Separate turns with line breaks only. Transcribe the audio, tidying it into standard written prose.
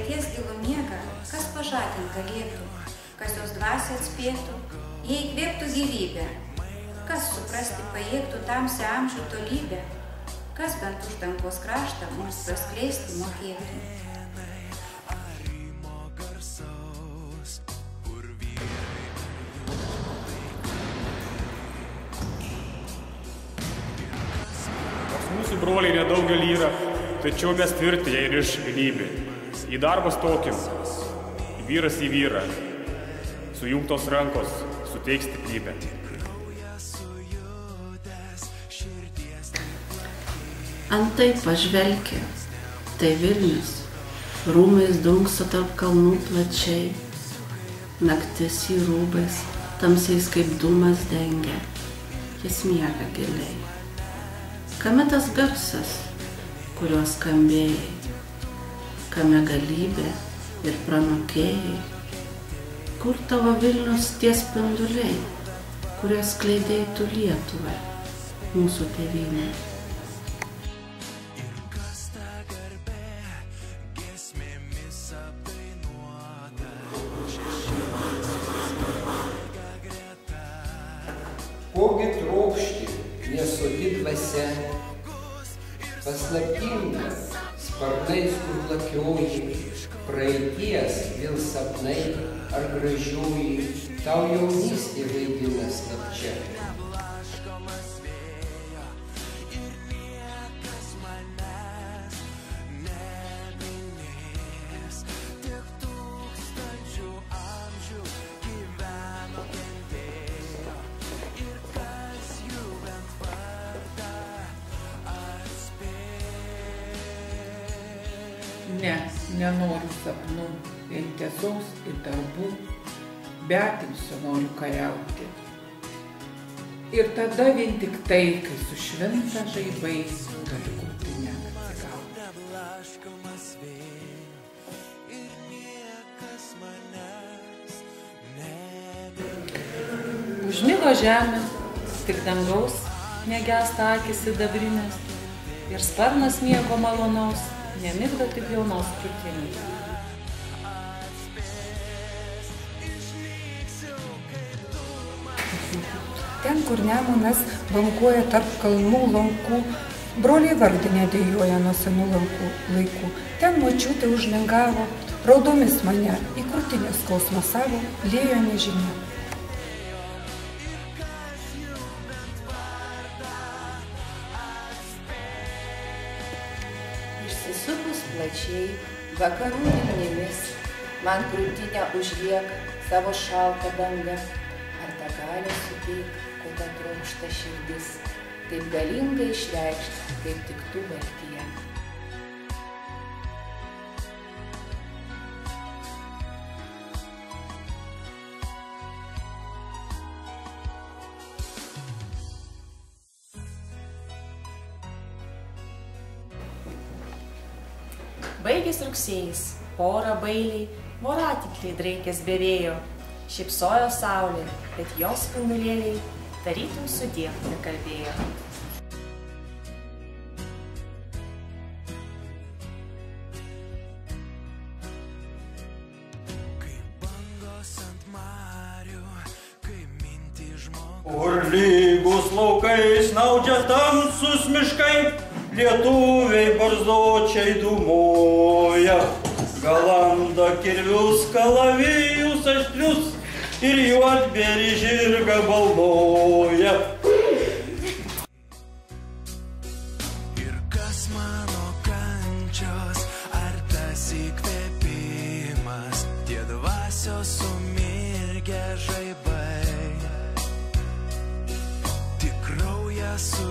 praeities gilų miegą, kas pažadint galėtų, kas jos dvasią atspėtų, jei įkvėptų gyvybę, kas suprasti pajėgtų tamsią amžių tolybę, kas bent už dangos kraštą mums praskleisti mokėtų.
Mūsų broliai nedaugelį yra, tačiau mes tvirti jai riš vienybė. Į darbą stokim, vyras į vyrą, sujungtos rankos suteiks stiprybę.
Antai pažvelkė, tai Vilnius, rūmais dunkso tarp kalnų plačiai, naktis į rūbais, tamsiais kaip dūmas dengia, jis miega giliai. Kame tas garsas, kuriuo skambėjai, kame galybė ir pranokėjai, kur tavo Vilnius tie spinduliai, kuriuos skleidėjai tu Lietuvai, mūsų tėvynė.
Kogi trokšti nesodi dvasia, paslaptinga, sparnais kur plakioji, praeities vėl sapnai ar gražioji, tau jaunystė vaidina slapčia.
Ne, nenoriu sapnų, vien tiesos ir darbų, bet imsiu noriu kariauti. Ir tada vien tik tai, kai sušvinta žaibais, galiu krūtinę atsigauti. Užmigo žemė, tik dangaus negęsta akis sidabrinės, ir sparnas miego malonaus, nemigdo tik jaunos krūtinės.
Ten, kur Nemunas bankuoja tarp kalnų lankų, broliai vardu nedėjoja nuo senų laikų. Ten močiutė užlingavo, raudomis mane į krūtinę skausmą savo liejo nežinia.
Išsisukus plačiai, vakarų vilnimis, man krūtinę užliek savo šaltą dangą. Ar tą gali suteik, ko ta trokšta širdis, taip galingai išreikšt, kaip tik tu baltyje.
Baigės rugsėjis, porą bailiai, voratikliai draikės bevėjo, šypsojo saulė, bet jos spindulėliai tarytum sudie nekalbėjo.
Kur lygus laukai snaudžia tamsus miškai, lietuviai barzdočiai dūmoja, galanda kirvius, kalavijus aštrius ir juodbėrį žirgą balnoja.
Ir kas mano kančios, ar tas įkvėpimas, tie dvasios sumirgę žaibai, tik kraują su